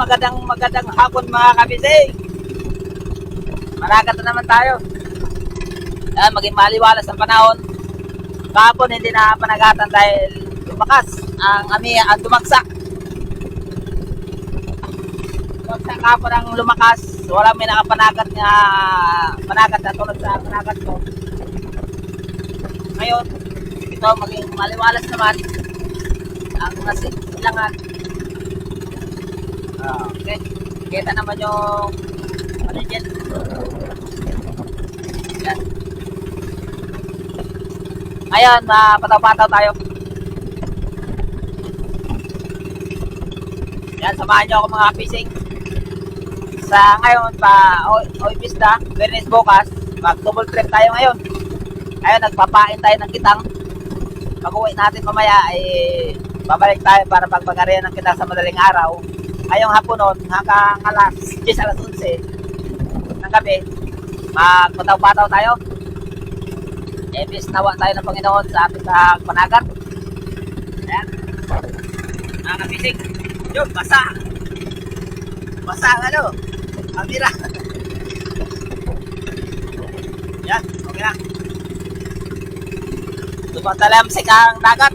magandang hapon mga kabising. Managat na naman tayo. Maging maliwalas ang panahon. Kahapon hindi na panagatan dahil lumakas ang dumagsak. Dumagsak kahapon ang lumakas. Walang may nakapanagat na tulad sa panagat ko. Ngayon, ito maging maliwalas naman ang nasilangan. Okay. Kita naman yung dyan. Yan. Ngayon, pataw-pataw tayo. Yan, samahan nyo ako mga fishing. Sa ngayon, Oy Pista, Bernes bukas, mag-double trip tayo ngayon. Ngayon, nagpapain tayo ng kitang. Pag-uwi natin mamaya, babalik tayo para pagpagarihan ng kitang sa madaling araw. Ngayong hapon nun, hanggang alas 10, alas 11 ng gabi, magpataw-pataw tayo. Nawa tayo ng Panginoon sa ating panagat. Ayan. Mga kapising. Yun, basa. Basa ang kamera. Yan, okay na. Tumatalamsik ang dagat.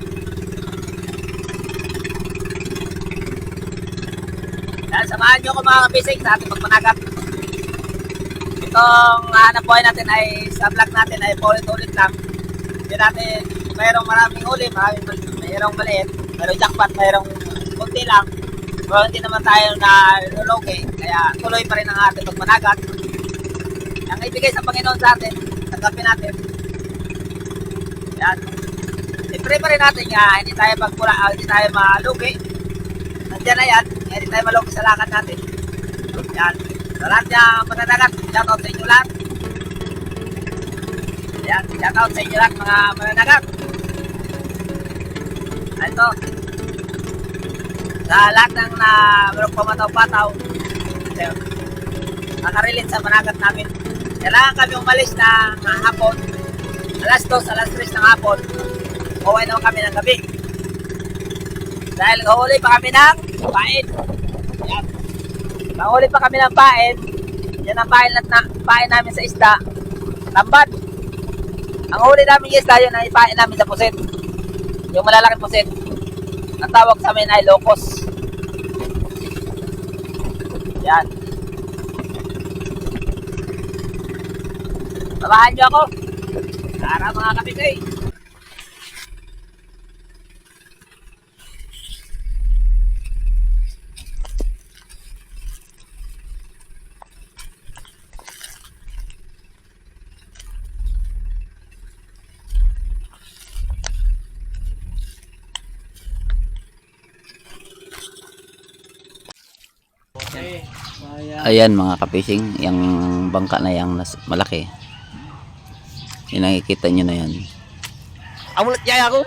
Yan, samahan nyo ko mga kapising sa ating pagpanagat. Itong hanap buhay natin ay sa vlog natin ay paulit-ulit lang. Hindi natin mayroong maraming huli, mayroong maliit, mayroong jackpot, mayroong kunti lang. Pero hindi naman tayo na lulugi, kaya tuloy pa rin ang ating pagpanagat. Ang ibigay sa Panginoon sa atin, tanggapin natin. Yan. Siyempre pa rin natin hindi tayo hindi tayo malugi. Nandiyan na yan, hindi tayo malugi sa lakad natin. Yan. Sa lahat niya mananagat, shoutout sa inyo lahat. Yan, shoutout sa inyo lahat mga mananagat. Ito, sa lahat ng mayroong pamataw-pataw, nakarelate sa managat namin. Kailangan kami umalis ng hapon, alas 2, alas 3 ng hapon, uwi naman kami ng gabi. Dahil huli pa kami ng pain. Yan. Mahuli pa kami ng pain. Yan ang pain namin sa isda. Tambad. Ang huli namin yung isda, yun ang ipain namin sa pusit. Yung malalaking pusit. Ang tawag sa amin ay locos. Yan. Samahan nyo ako. Tara mga kabisay. Ayan mga kapising, yung bangka na yung malaki. Yung nakikita nyo na yan. Amulat yaya ako.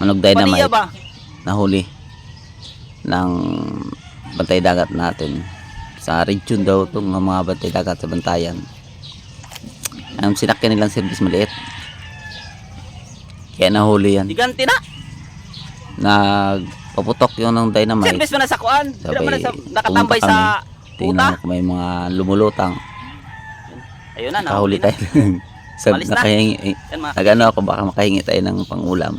Manog dynamite ba? nahuli ng bantay dagat natin. Sa region daw itong mga bantay dagat sa Bantayan. Ang sinakyan nilang service maliit. Kaya nahuli yan. Giganti na. Nagpaputok yun ng dynamite. Service mo na sa kuan. Sabay, Nakatambay sa tingnan mo kung may mga lumulutang. Ayun na, nakahuli tayo. Nakahingi. Nagano ako, baka makahingi tayo ng pangulam.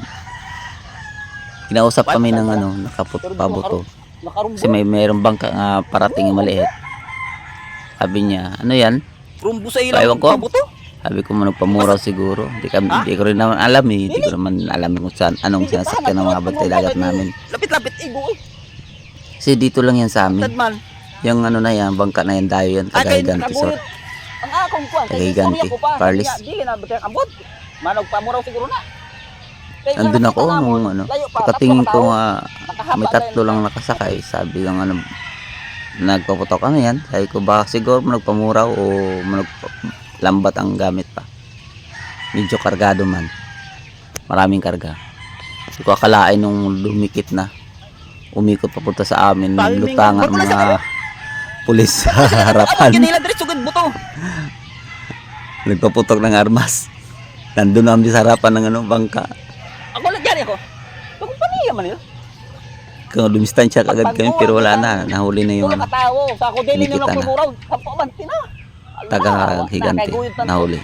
Kinausap kami ng nakapabuto. Kasi mayroong bangka parating maliit. Sabi niya, ano yan? Rumbo sa ilang Ewan ko. pabuto? Sabi ko magpamuraw siguro. Hindi ko rin naman alam eh. Hindi ko naman alam kung saan, anong sinasakyan ng mga bantay dagat namin. Lapit-lapit, igo. Kasi dito lang yan sa amin. Tadman. Yung na yan, bangka na yan dayo yan. Tagahiganti sort. Ang akong kuan. Tagahiganti. Parlis. Dili na batang ambot. Manog pamuraw siguro na. Andun ako nung pagkatingin ko may tatlo lang nakasakay. Sabi ng nagpaputok yan. Sabi ko baka siguro nagpamuraw o lambat ang gamit pa. Medyo kargado man. Maraming karga. Hindi ko akalain nung lumikit na. Umikot papunta sa amin. Lutangan mga pulis sa harapan. Nagpaputok ng armas. Nandun namin sa harapan ng bangka. Ako lang dyan ako. Kumpanya man yun. Kung dumistansya kagad kami pero wala na. Nahuli na yung Wala katawo. Sa ako din Kinikita yung na. nagpumuraw. Sampo man tina. taga-higante. Nahuli.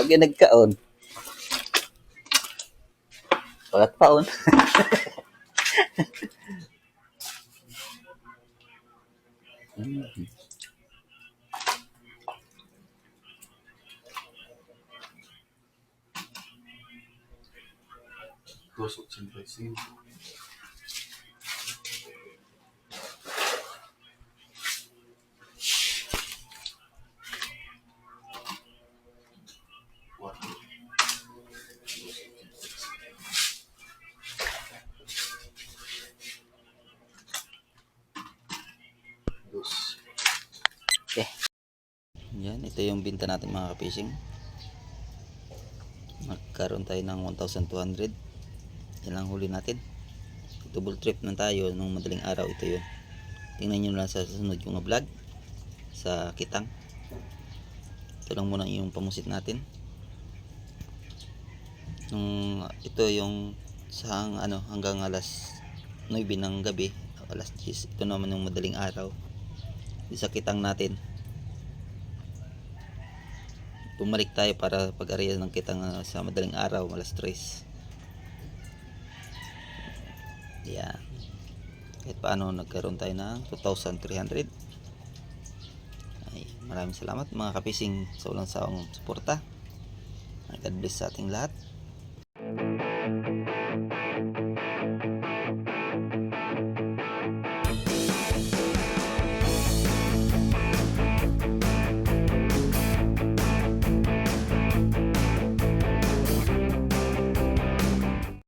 Pag nagkaon. Pagat paon. Okay. Yan, ito yung binta natin mga ka-fishing. Magkaroon tayo ng 1,200. Yan lang huli natin. Double trip na tayo nung madaling araw. Ito yun. Tingnan nyo lang sa susunod yung vlog sa Kitang. Ito lang muna yung pamusit natin. Ito yung sa hanggang alas 9 ng gabi, alas 10. Ito naman yung madaling araw. Sa Kitang natin. Bumalik tayo para pag-ariya ng Kitang sa madaling araw, alas 3. Yan. Kahit paano nagkaroon tayo ng 2,300. Ay, maraming salamat mga kapising sa walang sawang suporta. God bless sa ating lahat.